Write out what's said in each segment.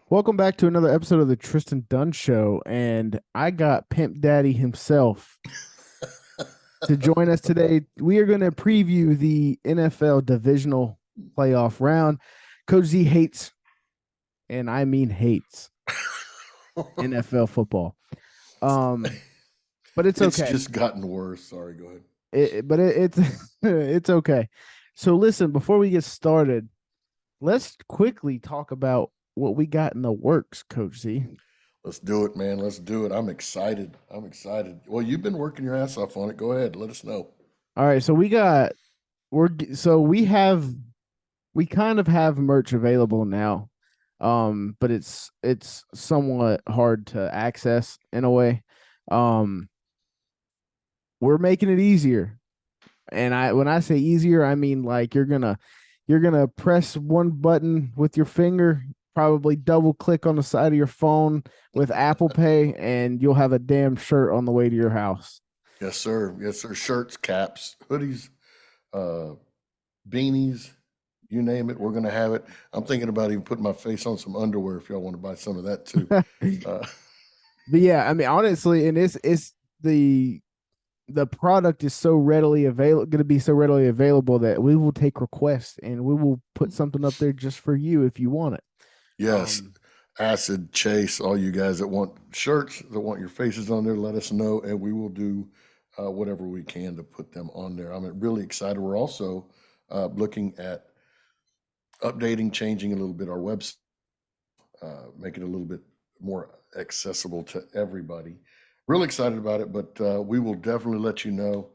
Welcome back to another episode of the Tristan Dunn Show, and I got Pimp Daddy himself to join us today. We are going to preview the NFL Divisional Playoff Round. Coach Z hates, and I mean hates, NFL football. But it's It's okay. just gotten worse. Sorry, go ahead. It's it's okay. So listen, before we get started, let's quickly talk about what we got in the works, Coach Z. Let's do it, man. Let's do it. I'm excited. I'm excited. Well, you've been working your ass off on it. Go ahead. Let us know. All right, so we kind of have merch available now. But it's somewhat hard to access in a way. Um, we're making it easier. And when I say easier, I mean like you're gonna press one button with your finger, probably double click on the side of your phone with Apple Pay, and you'll have a damn shirt on the way to your house. Yes, sir. Yes, sir. Shirts, caps, hoodies, uh, beanies, you name it. We're gonna have it. I'm thinking about even putting my face on some underwear if y'all want to buy some of that too. Uh, But yeah, I mean honestly, and it's the product is so readily available, going to be so readily available that we will take requests and we will put something up there just for you if you want it. yes, Um, Acid, Chase, all you guys that want shirts, that want your faces on there, let us know, and we will do whatever we can to put them on there. I'm really excited. We're also looking at updating, changing a little bit our website, make it a little bit more accessible to everybody. Really excited about it, but we will definitely let you know.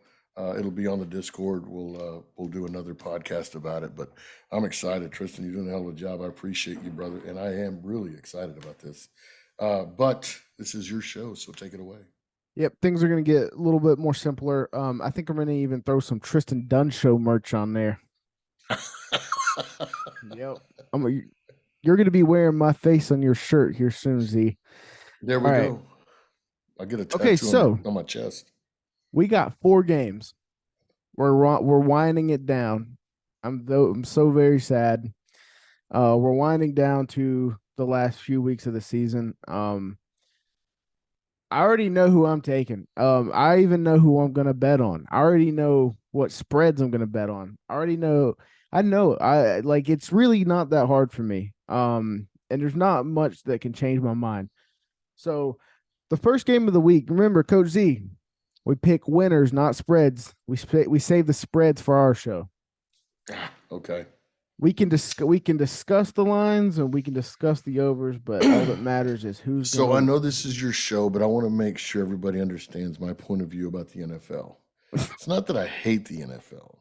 It'll be on the Discord. We'll do another podcast about it. But I'm excited, Tristan. You're doing a hell of a job. I appreciate you, brother, and I am really excited about this. But this is your show, so take it away. yep, things are going to get a little bit more simpler. I think I'm going to even throw some Tristan Dunn show merch on there. Yep. You're going to be wearing my face on your shirt here soon, Z. There All we right. go. I get a Okay, tattoo so on my chest. we got 4 games. We're winding it down. I'm so very sad. We're winding down to the last few weeks of the season. I already know who I'm taking. I even know who I'm gonna bet on. I already know what spreads I'm gonna bet on. I already know. I know. I like it's really not that hard for me. And there's not much that can change my mind. So, the first game of the week. Remember, Coach Z. We pick winners, not spreads. We save the spreads for our show. Okay. We can discuss the lines and we can discuss the overs, but all that matters is who's So I gonna. know this is your show, but I want to make sure everybody understands my point of view about the NFL. It's not that I hate the NFL.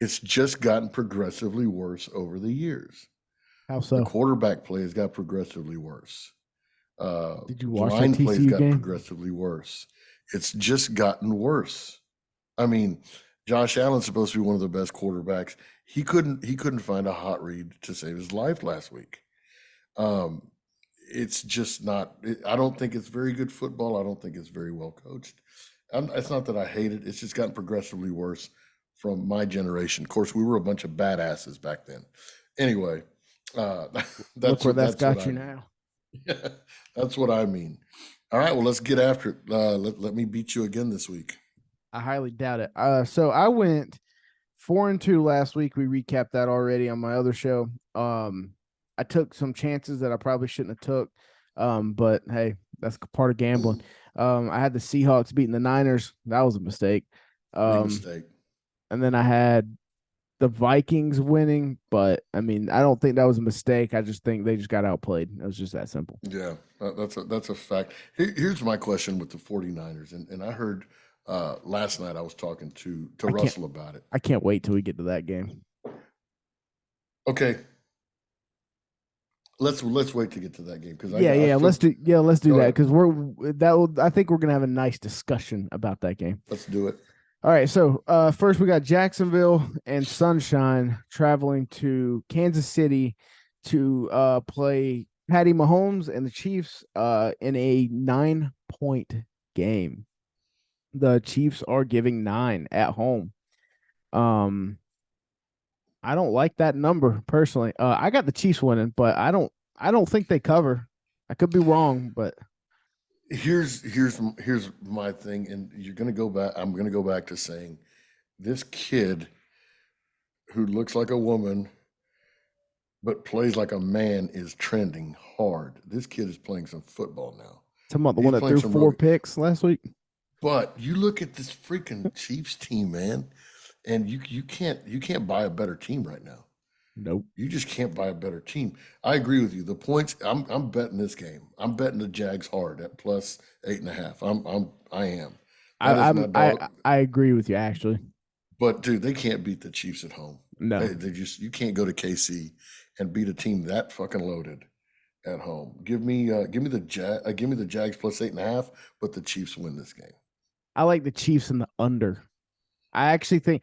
It's just gotten progressively worse over the years. How The so? quarterback play has got progressively worse. Did you watch that Line play has TCU got game? progressively worse. It's just gotten worse. I mean, Josh Allen's supposed to be one of the best quarterbacks. He couldn't find a hot read to save his life last week. Um, it's just not. I don't think it's very good football. I don't think it's very well coached. It's not that I hate it. It's just gotten progressively worse from my generation. Of course, we were a bunch of badasses back then. Anyway, uh, Look that's where what that's that's what got I you mean. now. That's what I mean. All right, well, let's get after it. Let me beat you again this week. I highly doubt it. So I went 4-2 last week. We recapped that already on my other show. I took some chances that I probably shouldn't have took. But hey, that's part of gambling. I had the Seahawks beating the Niners. That was a mistake. Big Um, mistake. and then I had the Vikings winning, but I mean, I don't think that was a mistake. I just think they just got outplayed. It was just that simple. Yeah, that's a fact. Here's my question with the 49ers, and I heard last night I was talking to I can't Russell about it. I can't wait till we get to that game. Okay, let's wait to get to that game because Yeah, I yeah, feel. let's do Go that ahead. because I think we're gonna have a nice discussion about that game. Let's do it. All right, so first we got Jacksonville and Sunshine traveling to Kansas City to play Patty Mahomes and the Chiefs in a 9-point game. The Chiefs are giving 9 at home. Um, I don't like that number personally. I got the Chiefs winning, but I don't think they cover. I could be wrong, but Here's my thing, and you're gonna go back. I'm gonna go back to saying this kid who looks like a woman but plays like a man is trending hard. This kid is playing some football now. talking about the He's one that playing threw some four real. picks last week. But you look at this freaking Chiefs team, man, and you can't buy a better team right now. Nope. You just can't buy a better team. I agree with you. The points. I'm betting this game. I'm betting the Jags hard at plus 8.5. I am. I, That is my I'm I dog. I agree with you actually. But dude, they can't beat the Chiefs at home. No, They just you can't go to KC and beat a team that fucking loaded at home. Give me the Jags plus 8.5, but the Chiefs win this game. I like the Chiefs in the under. I actually think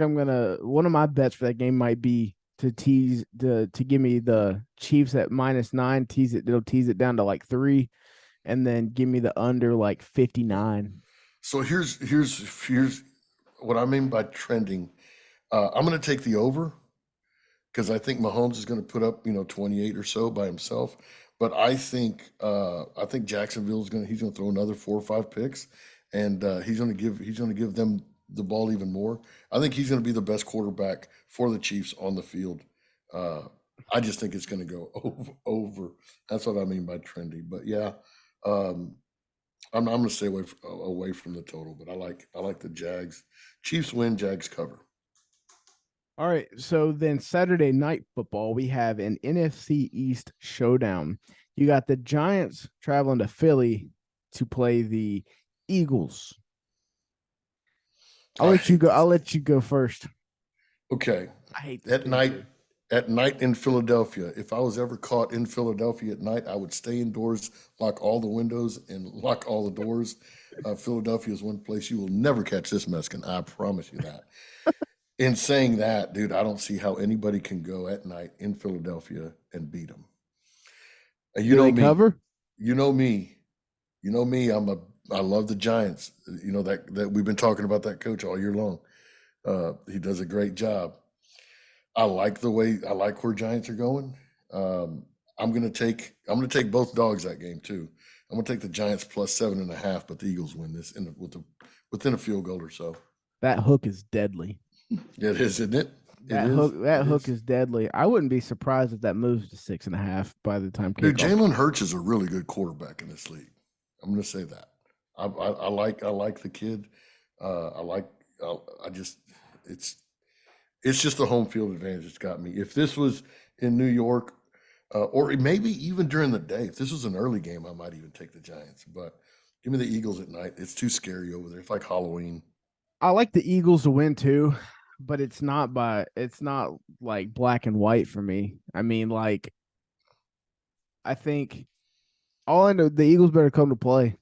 I'm gonna one of my bets for that game might be to give me the Chiefs at -9, it'll tease it down to like 3, and then give me the under like 59. So here's what I mean by trending. I'm going to take the over because I think Mahomes is going to put up 28 or so by himself. But I think Jacksonville is going to he's going to throw another 4 or 5 picks, and he's going to give them the ball even more. I think he's going to be the best quarterback for the Chiefs on the field. Uh, I just think it's going to go over. That's what I mean by trendy. But yeah, um, I'm going to stay away from the total. But I like the Jags. Chiefs win, Jags cover. All right, so then Saturday night football, we have an NFC East showdown. You got the Giants traveling to Philly to play the Eagles. I'll I let you hate go. this I'll game. let you go first. Okay, I hate this at game night too. at night in Philadelphia. If I was ever caught in Philadelphia at night, I would stay indoors, lock all the windows, and lock all the doors. Philadelphia is one place you will never catch this Mexican. I promise you that. In saying that, dude, I don't see how anybody can go at night in Philadelphia and beat them. And you Do know they me, cover? you know me, you know me. I love the Giants. You know that we've been talking about that coach all year long. He does a great job. I like where Giants are going. Um, I'm gonna take both dogs that game too. I'm gonna take the Giants plus 7.5, but the Eagles win this within a field goal or so. That hook is deadly. It is, isn't it? It That is. hook, that It hook is. is deadly. I wouldn't be surprised if that moves to 6.5 by the time Dude, kickoff. Jalen Hurts is a really good quarterback in this league. I'm gonna say that. I like the kid. I like. I just it's it's just the home field advantage that's got me. If this was in New York, or maybe even during the day, if this was an early game, I might even take the Giants. But give me the Eagles at night. It's too scary over there. It's like Halloween. I like the Eagles to win too, but it's not like black and white for me. I mean, like I think all I know the Eagles better come to play.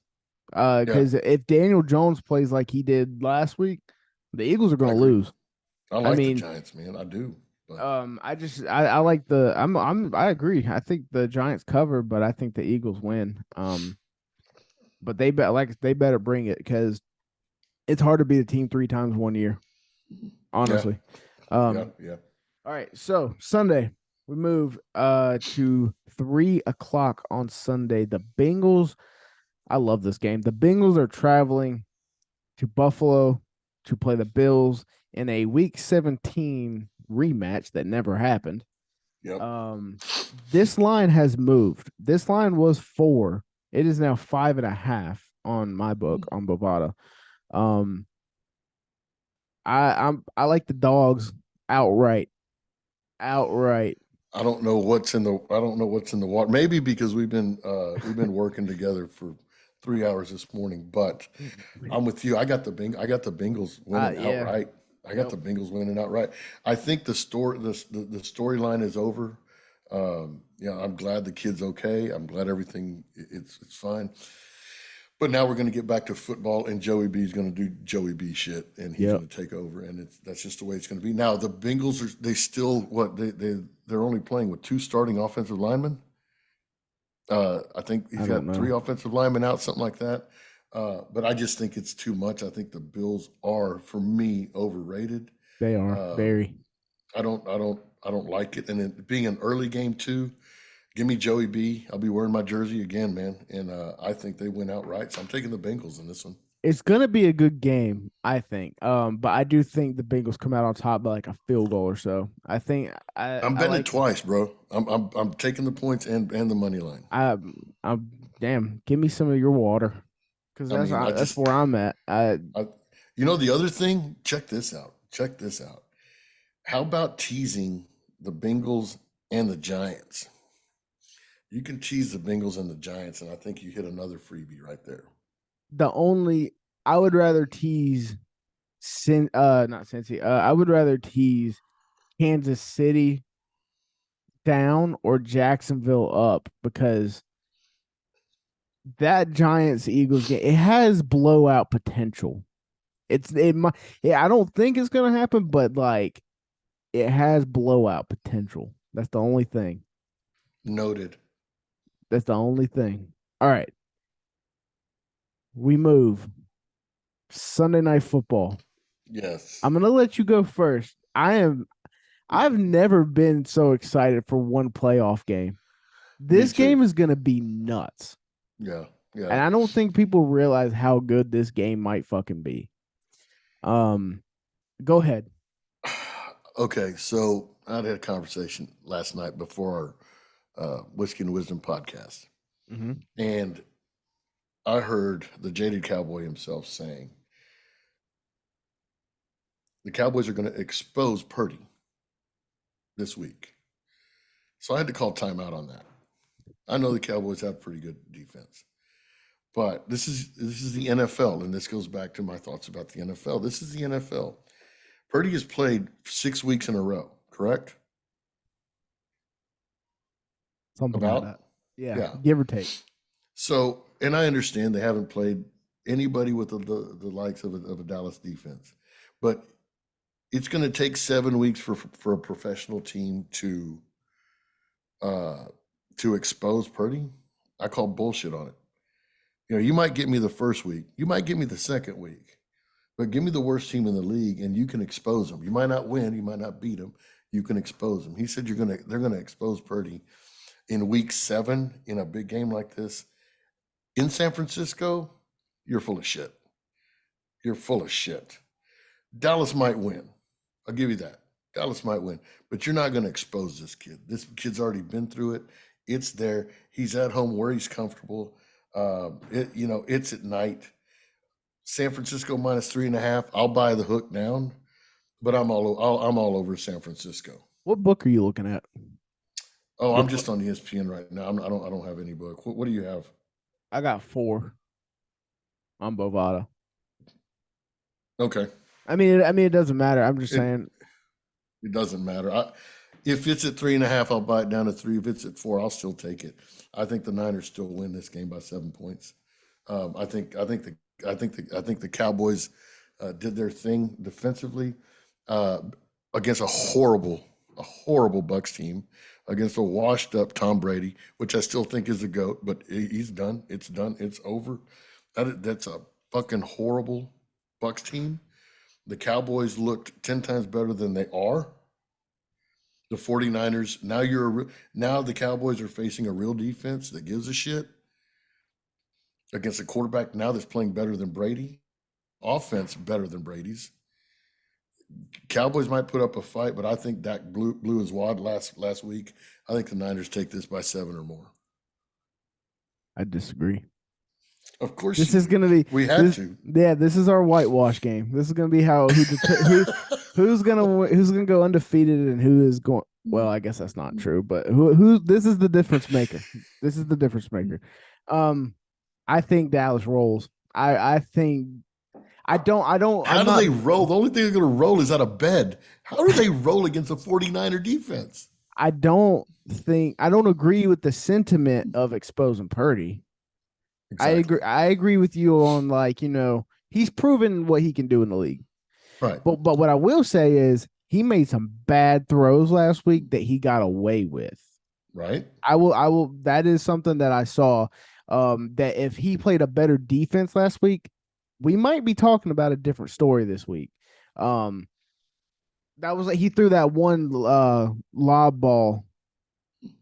Yeah, Because if Daniel Jones plays like he did last week, the Eagles are I going to agree. lose. I I like the mean, Giants, man. I do. But I like I agree. I think the Giants cover, but I think the Eagles win. But they better bring it because it's hard to beat a team 3 times 1 year. yeah, Honestly. yeah, Um, yeah. all right, so Sunday we move to 3 o'clock on Sunday. The Bengals. I love this game. The Bengals are traveling to Buffalo to play the Bills in a Week 17 rematch that never happened. Yep. Um, this line has moved. This line was 4. It is now 5.5 on my book on Bovada. Um, I like the dogs outright. Outright. I don't know what's in the water. Maybe because we've been working together for 3 hours this morning. But I'm with you. I got the Bengals winning Yeah. outright. I got Yep. the Bengals winning outright. I think the storyline is over. Yeah, I'm glad the kid's okay. I'm glad everything it's fine. But now we're going to get back to football, and Joey B is going to do Joey B shit, and he's Yep. going to take over, and that's just the way it's going to be. Now the Bengals are they still what they're only playing with 2 starting offensive linemen. I think I he's don't got 3 know. offensive linemen out, something like that. But I just think it's too much. I think the Bills are, for me, overrated. They are Um, very. I don't like it, and it being an early game too. Give me Joey B. I'll be wearing my jersey again, man. And I think they win outright. So I'm taking the Bengals in this one. It's gonna be a good game, I think. But I do think the Bengals come out on top by like a field goal or so. I think I'm I betting it like twice, bro. I'm taking the points and the money line. I damn. Give me some of your water, because I mean, that's where I'm at. I, the other thing. Check this out. Check this out. How about teasing the Bengals and the Giants? You can tease the Bengals and the Giants, and I think you hit another freebie right there. The only I would rather tease not Cincy. I would rather tease Kansas City down or Jacksonville up, because that Giants Eagles game, it has blowout potential. It might, yeah, I don't think it's gonna happen, but like it has blowout potential. That's the only thing. Noted. That's the only thing. All right, we move. Sunday Night Football. Yes. I'm gonna let you go first. I've never been so excited for one playoff game. Me This too. game is gonna be nuts. Yeah. And Yeah. I don't think people realize how good this game might fucking be. Um, go ahead. Okay. So I had a conversation last night before our Whiskey and Wisdom podcast, Mm-hmm. and I heard the jaded cowboy himself saying the Cowboys are going to expose Purdy this week. So I had to call timeout on that. I know the Cowboys have pretty good defense, but this is the NFL, and this goes back to my thoughts about the NFL. This is the NFL. Purdy has played 6 weeks in a row, correct? Something like About that. Yeah, yeah. give or take. So, and I understand they haven't played anybody with the likes of a Dallas defense, but it's going to take 7 weeks for a professional team uh, to expose Purdy. I call bullshit on it. You might get me the first week, you might get me the second week, but give me the worst team in the league, and you can expose them. You might not win, you might not beat them. You can expose them. He said they're gonna expose Purdy in week 7 in a big game like this in San Francisco. You're full of shit. You're full of shit. Dallas might win. I'll give you that. Dallas might win, but you're not going to expose this kid. This kid's already been through it. It's there. He's at home where he's comfortable. It's at night. San Francisco -3.5. I'll buy the hook down, but I'm all over San Francisco. What book are you looking at? Oh, What I'm book? just on ESPN right now. I don't have any book. What do you have? I got 4 on Bovada. Okay, I mean, it doesn't matter. I'm just it saying. it doesn't matter. If it's at 3.5, I'll buy it down to 3. If it's at 4, I'll still take it. I think the Niners still win this game by 7 points. I think the Cowboys did their thing defensively uh, against a horrible Bucks team, against a washed up Tom Brady, which I still think is the goat, but he's done. It's done. It's over. That's a fucking horrible Bucks team. The Cowboys looked 10 times better than they are. The 49ers, now the Cowboys are facing a real defense that gives a shit against a quarterback now that's playing better than Brady, offense better than Brady's. Cowboys might put up a fight, but I think Dak blew his wad last week. I think the Niners take this by 7 or more. I disagree. Of course This you is do. gonna be We had this. to. Yeah, this is our whitewash game. This is gonna be how who's gonna go undefeated and who is going. Well, I guess that's not true, but who this is the difference maker. This is the difference maker. Um, I think Dallas rolls. I think How I'm do not. they roll? The only thing they're going to roll is out of bed. How do they roll against a 49er defense? I don't agree with the sentiment of exposing Purdy. Exactly. I agree with you on, like, he's proven what he can do in the league. Right. But what I will say is he made some bad throws last week that he got away with. Right. I will that is something that I saw, that if he played a better defense last week, we might be talking about a different story this week. Um that was like he threw that one lob ball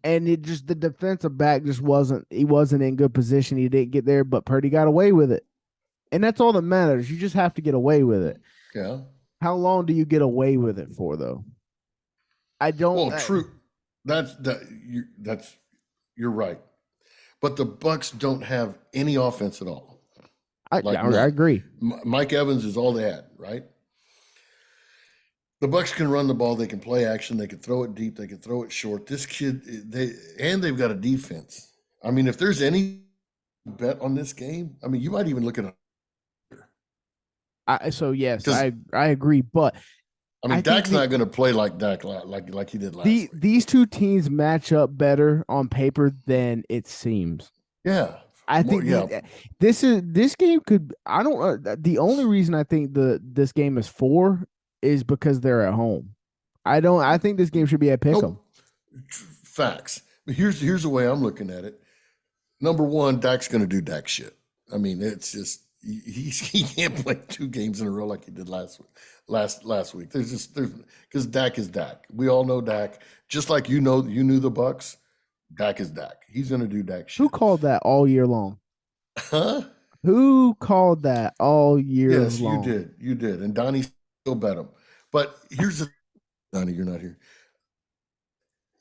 and it just the defensive back just wasn't in good position. He didn't get there, but Purdy got away with it. And that's all that matters. You just have to get away with it. Yeah. How long do you get away with it for though? I don't Well, true. That's you're right. But the Bucks don't have any offense at all, like I none. agree. Mike Evans is all they had, right? The Bucks can run the ball. They can play action. They can throw it deep. They can throw it short. This kid, they've got a defense. I mean, if there's any bet on this game, I mean, you might even look at it So yes, because I agree, but I I mean, think Dak's not going to play like Dak like he did last week. these two teams match up better on paper than it seems. Yeah, I more, think yeah. this game could I don't the only reason I think this game is 4 is because they're at home. I think this game should be at Pick'em. Nope, facts. But here's the way I'm looking at it. Number one, Dak's going to do Dak shit. I mean, it's just he can't play 2 games in a row like he did last week. Last week, there's because Dak is Dak. We all know Dak. Just like you knew the Bucks. Dak is Dak. He's going to do Dak Who shit. called that all year long? Huh? Who called that all year Yes, you long? did. You did. And Donnie still bet him. But here's the Donnie, you're not here.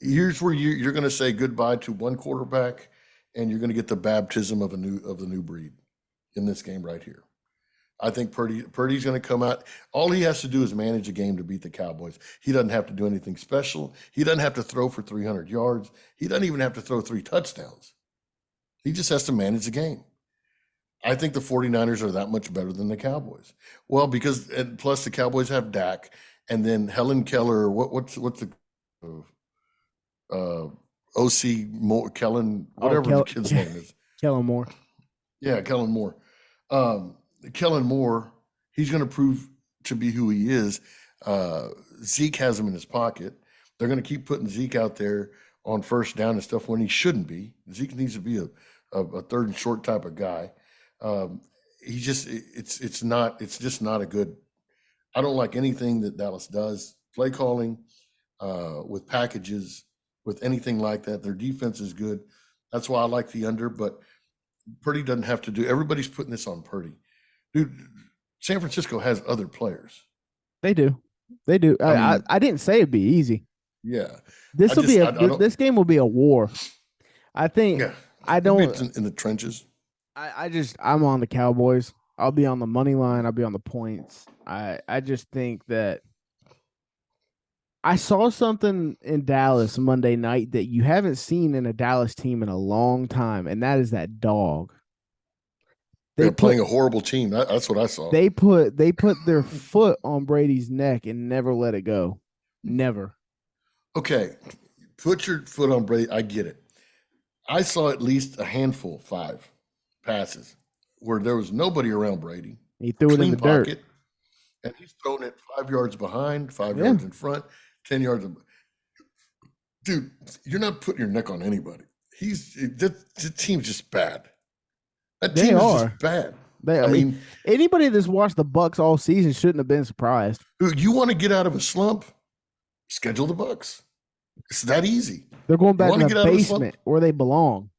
Here's where you're going to say goodbye to one quarterback, and you're going to get the baptism of the new breed in this game right here. I think Purdy's going to come out. All he has to do is manage a game to beat the Cowboys. He doesn't have to do anything special. He doesn't have to throw for 300 yards. He doesn't even have to throw 3 touchdowns. He just has to manage the game. I think the 49ers are that much better than the Cowboys. Well, because and plus the Cowboys have Dak, and then Helen Keller. What's the OC Moore, Kellen, Oh, whatever the kid's name is. Kellen Moore. Yeah, Kellen Moore. Kellen Moore, he's going to prove to be who he is. Zeke has him in his pocket. They're going to keep putting Zeke out there on first down and stuff when he shouldn't be. Zeke needs to be a third and short type of guy. He just it's just not a good. I don't like anything that Dallas does. Play calling, with packages, with anything like that. Their defense is good. That's why I like the under. But Purdy doesn't have to do. Everybody's putting this on Purdy, dude. San Francisco has other players. They do. They do. I mean, I didn't say it'd be easy. yeah. This game will be a war. I think Yeah, I it'll be don't in the trenches. I'm on the Cowboys. I'll be on the money line. I'll be on the points. I just think that I saw something in Dallas Monday night that you haven't seen in a Dallas team in a long time, and that is that dog. They They're put playing a horrible team. That's what I saw. they put their foot on Brady's neck and never let it go. Never. Okay, put your foot on Brady. I get it. I saw at least a handful, 5 passes, where there was nobody around Brady. He threw it in Clean the dirt. pocket, and he's throwing it 5 yards behind, 5 Yeah, yards in front, 10 yards. Dude, you're not putting your neck on anybody. The team's just bad. That they team is just are. bad. They I are. mean, Anybody that's watched the Bucks all season shouldn't have been surprised. you want to get out of a slump? Schedule the Bucks. It's that easy. They're going You back want in to the get out of a slump? basement where they belong.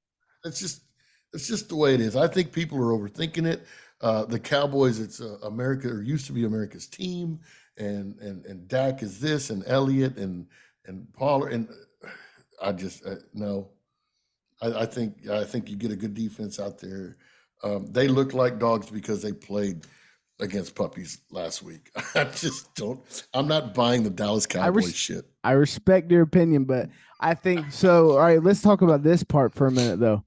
It's just the way it is. I think people are overthinking it. The Cowboys, it's America, or used to be America's team, and Dak is this, and Elliott and Pollard, and I just no. I think you get a good defense out there. They look like dogs because they played against puppies last week. I just don't. I'm not buying the Dallas Cowboys shit. I respect your opinion, but I think so. All right, let's talk about this part for a minute, though.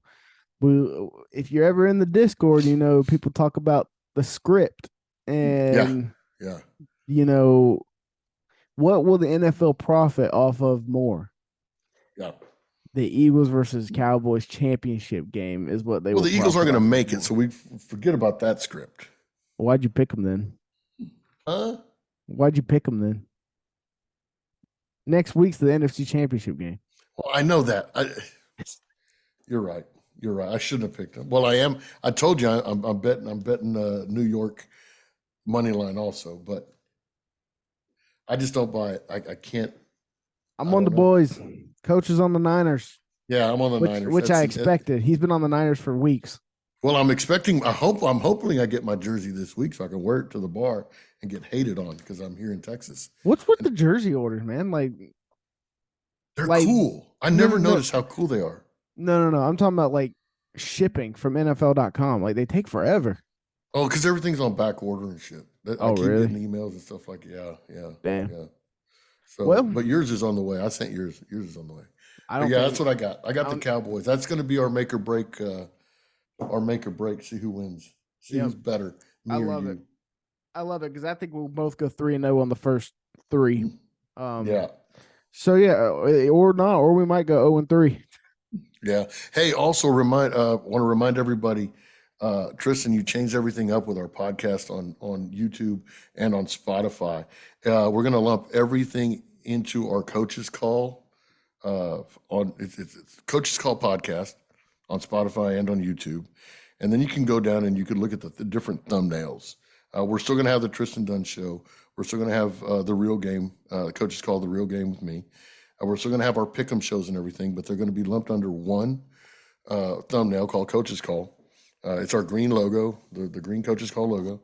If you're ever in the Discord, people talk about the script, Yeah, and yeah. you know what will the NFL profit off of more? Yeah. The Eagles versus Cowboys championship game is what they Well, will the Eagles profit aren't going off to of make it, more. so we forget about that script. Why'd you pick them then? Huh? Why'd you pick them then? Next week's the NFC championship game. Well, I know that. You're right. You're right. I shouldn't have picked them. Well, I am. I told you I'm betting. I'm betting New York money line also, but I just don't buy it. I can't. I'm I on the don't know. boys. Coach is on the Niners, Yeah, I'm on the which Niners. which I expected. He's been on the Niners for weeks. Well, I'm expecting. I'm hoping I get my jersey this week so I can wear it to the bar and get hated on because I'm here in Texas. What's with And the jersey orders, man? they're Like cool. I no, never no, no, noticed how cool they are. no. I'm talking about like shipping from NFL.com. Like they take forever. Oh, because everything's on back order and shit. I Oh, keep getting really? emails and stuff like, yeah, yeah, Damn. yeah. So, Well, but yours is on the way. I sent yours. Yours is on the way. I But don't yeah, think that's what I got. I got I the don't. Cowboys. That's going to be our make or break. Our make or break. See who wins. See Yep, who's better, I me or love it. you. I love it because I think we'll both go 3-0 on the first three. Yeah, So yeah, or not, or we might go 0-3. yeah. Hey, also want to remind everybody, Tristan, you changed everything up with our podcast on YouTube and on Spotify. We're going to lump everything into our coaches call on it's coaches call podcast on Spotify and on YouTube, and then you can go down and you can look at the different thumbnails. We're still going to have the Tristan Dunn show. We're still going to have the real game. Coaches call the real game with me. We're still going to have our pick'em shows and everything, but they're going to be lumped under one thumbnail called Coaches Call. It's our green logo, the green Coaches Call logo,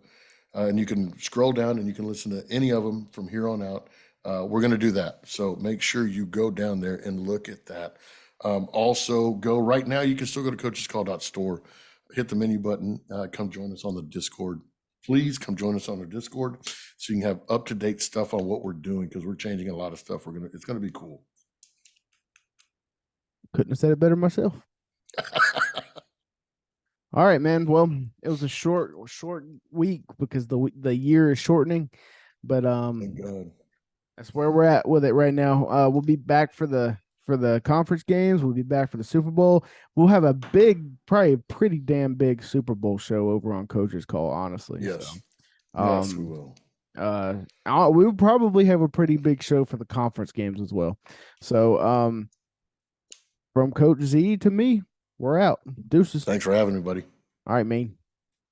and you can scroll down and you can listen to any of them from here on out. We're going to do that, so make sure you go down there and look at that. Also, go right now. You can still go to coachescall.store, hit the menu button, come join us on the Discord. Please come join us on the Discord so you can have up to date stuff on what we're doing because we're changing a lot of stuff. It's gonna be cool. Couldn't have said it better myself. All right, man. Well, it was a short week because the year is shortening, but Thank God. that's where we're at with it right now. We'll be back for the conference games. We'll be back for the Super Bowl. We'll have a big, probably a pretty damn big Super Bowl show over on Coach's Call, honestly. So, Yes. Yes, we um, will. we'll probably have a pretty big show for the conference games as well. So, from Coach Z to me, we're out. Deuces. Thanks for having me, buddy. All right, man.